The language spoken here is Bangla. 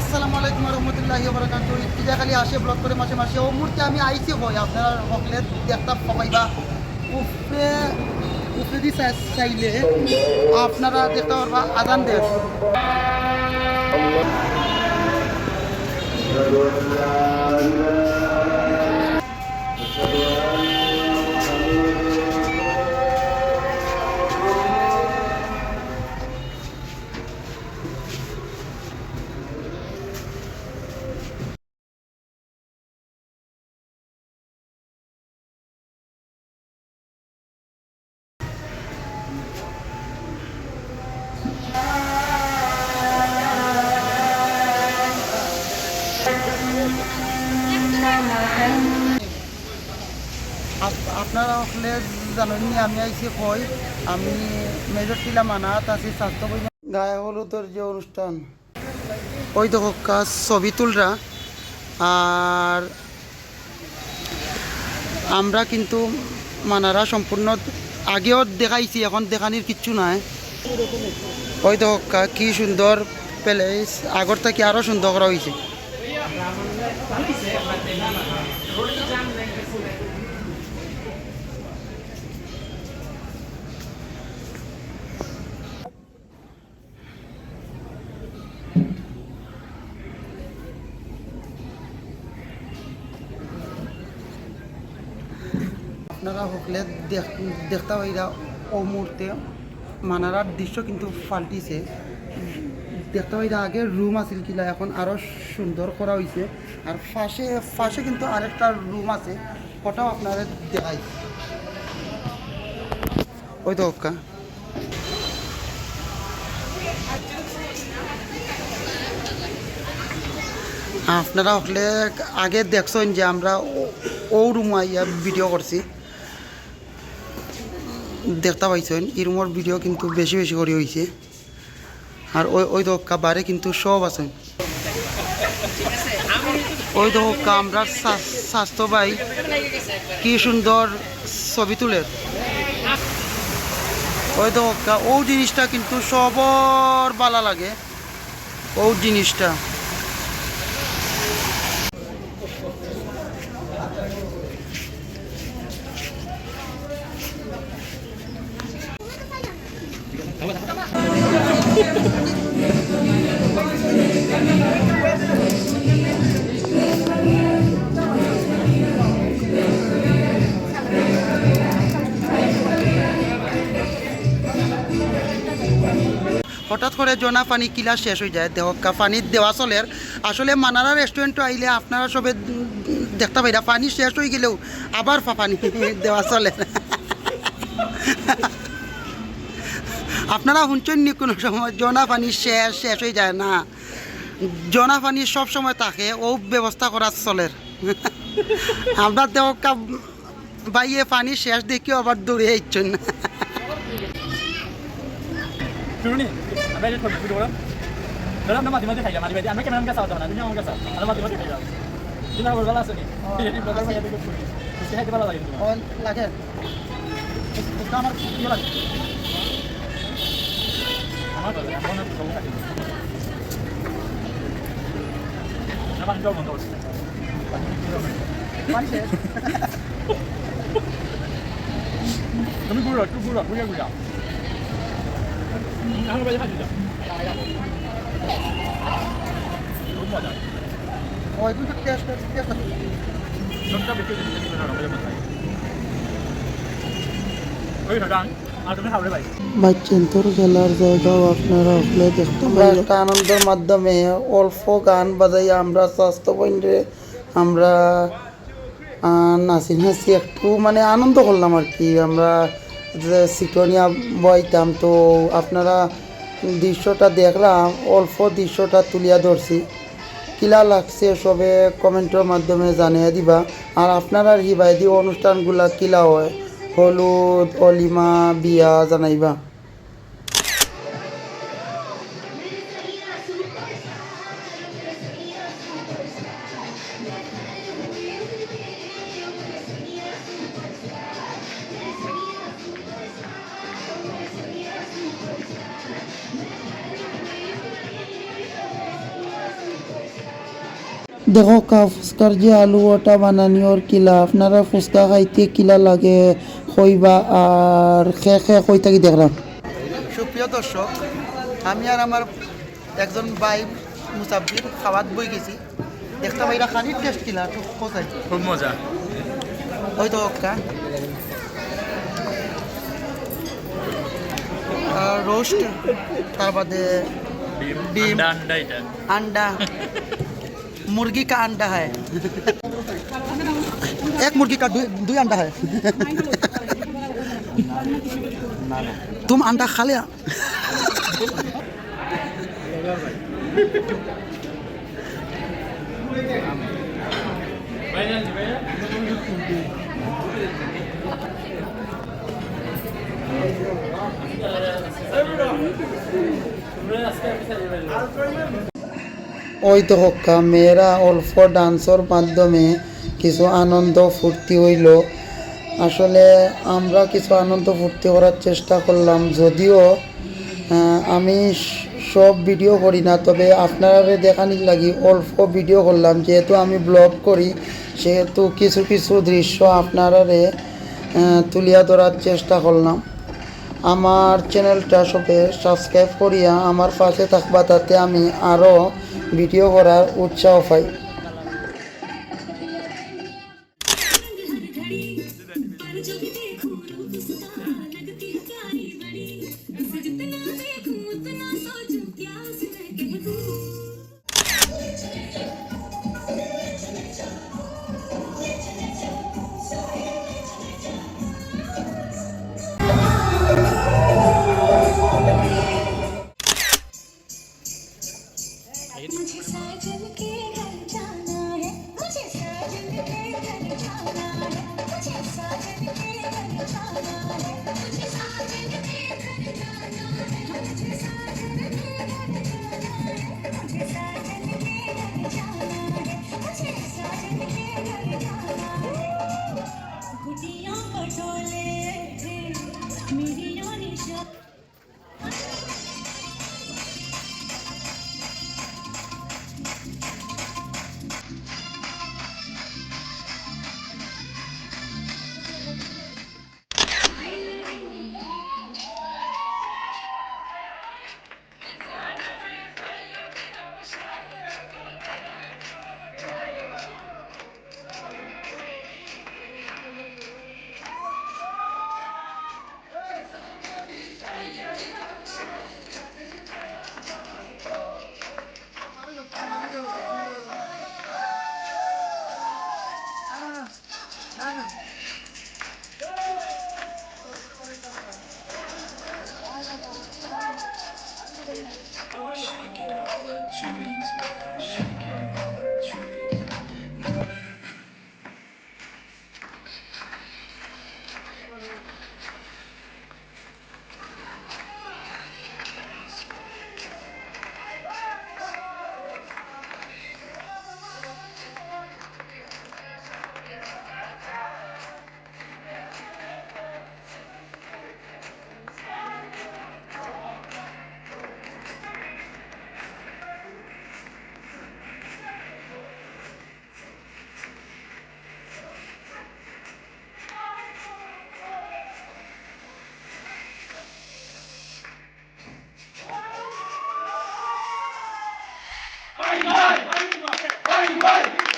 আসসালামু আলাইকুম রহমতুল্লাহি ওয়া বারাকাতুহু। ইত্তিজা খালি আসে ব্লগ করে মাসে মাসে ও মুহূর্তে আমি আইছি হই আপনারা হকলে দেখতা পাইবা উপরে উপরে দি চাইলে আপনারা দেখতে পারবা আজান দেন। আপনারা হলে জানেননি আমি আইছি কই আমি মেজর টিলা মানাত আছি স্বাস্থ্য গায়ে হলুদের যে অনুষ্ঠান ওই দেখো কাজ ছবি তুলরা। আর আমরা কিন্তু মানারা সম্পূর্ণ আগেও দেখাইছি, এখন দেখানির কিচ্ছু নাই। ওই দেখো কি সুন্দর প্লেস, আগর থেকে আরও সুন্দর করা হয়েছে। আপনারা হকলে দেখতে পাইরা ও মুহূর্তে মানারার দৃশ্য কিন্তু পাল্টিছে। দেখতে পাইরা আগে রুম আছিল কিলা, এখন আরও সুন্দর করা হয়েছে। আর ফাঁসে ফাঁসে কিন্তু আরেকটা রুম আছে, ওটাও আপনারা দেখাই। ওই তো হক্কা আপনারা হলে আগে দেখছেন যে আমরা ও রুম আইয়া ভিডিও করছি, দেখতে পাইছেন এই রুমের ভিডিও কিন্তু বেশি বেশি করে হয়েছে। আর ওই তো বারে কিন্তু সব আছে। ওই তো আমরা স্বাস্থ্য ভাই কি সুন্দর ছবি তুলে। ওই তো ও জিনিসটা কিন্তু সবর ভালো লাগে, ও জিনিসটা। হঠাৎ করে জনা পানি কিলা শেষ হয়ে যায়, দেহকা পানির দেওয়া চলের। আসলে মানারা রেস্টুরেন্টে আইলে আপনারা সবে দেখতে পাইরা পানি শেষ হয়ে গেলেও আবার পানি দেওয়া চলে। আপনারা শুনছেন নি কোনো সময় জনা পানি শেষ শেষ হয়ে যায় না? জনা পানি সব সময় থাকে, ও ব্যবস্থা করা চলের। আপনার দেহকা বাইয়ে পানি শেষ দেখিও আবার দৌড়ে যাচ্ছেন। Dulu nih, apa aja kalau video orang, dalam nama mati-mati saja, mati-mati. Anda kan nggak salah teman, anda nggak salah, anda mati-mati saja. Kita harus balas ini. Jadi balas saya ikut pulih. Mesti kita balas lagi. Oh, lagi. Kamar dia lagi. Kamar tuh, yang mana tuh lagi. Nama jual motor. Panis. Kami bulat, punya. Ano ba yan? Oh, itu test. Dokter betul jadi benar apa yang betul. ওই দাদা আর তুমি খাবে ভাই বাচ্চান্তর খেলার জায়গাও আপনারা হলে দেখতে পারেন। একটা আনন্দের মাধ্যমে অল্প গান বাজাই আমরা স্বাস্থ্য কেন্দ্রে আমরা নাচি একটু মানে আনন্দ করলাম আর কি। আমরা সিটোনিয়া বইতাম, তো আপনারা দৃশ্যটা দেখলাম, অল্প দৃশ্যটা তুলিয়া ধরছি। কিলা লাগছে সবে কমেন্টের মাধ্যমে জানিয়ে দিবা। আর আপনারা হিবাইদি অনুষ্ঠানগুলা কিলা হয়, হলুদ অলিমা বিয়া জানাইবা। দেখো কা ফুচকার যে আলু ওটা বানানি ওর কিলা আপনারা ফুচকা খাইতে কিলা লাগে কইবা আর কই থাকি দেখলাম। সুপ্রিয় দর্শক, আমি আর আমার একজন ভাই মুসাফির খাওয়াত বই গেছি, দেখতে পাই খানির টেস্ট কিলা একটু কোথায় খুব মজা। ওই তো একটা रोस्ट तार बादे डिम अंडा এটা अंडा मुर्गी का अंडा है एक मुर्गी का दो अंडा है तुम अंडा खा लिया ওই তো হক্কা মেয়েরা অল্প ডান্সর মাধ্যমে কিছু আনন্দ ফুর্তি হইল। আসলে আমরা কিছু আনন্দ ফুর্তি করার চেষ্টা করলাম, যদিও আমি সব ভিডিও করি না, তবে আপনারা দেখানির লাগি অল্প ভিডিও করলাম। যেহেতু আমি ব্লগ করি সেহেতু কিছু কিছু দৃশ্য আপনারা তুলিয়া ধরার চেষ্টা করলাম। আমার চ্যানেলটা সবে সাবস্ক্রাইব করিয়া আমার পাশে থাকবা, তাতে আমি আরও ভিডিও করার উৎসাহ পাই। मुझे साजन के घर जाना है, मुझे साजन के घर जाना है, मुझे साजन के घर जाना है, मुझे साजन के घर जाना है, मुझे साजन के घर जाना है, मुझे साजन के घर जाना है, मुझे साजन के घर जाना है। गुटियां पटोले मेरी निशा Bye bye.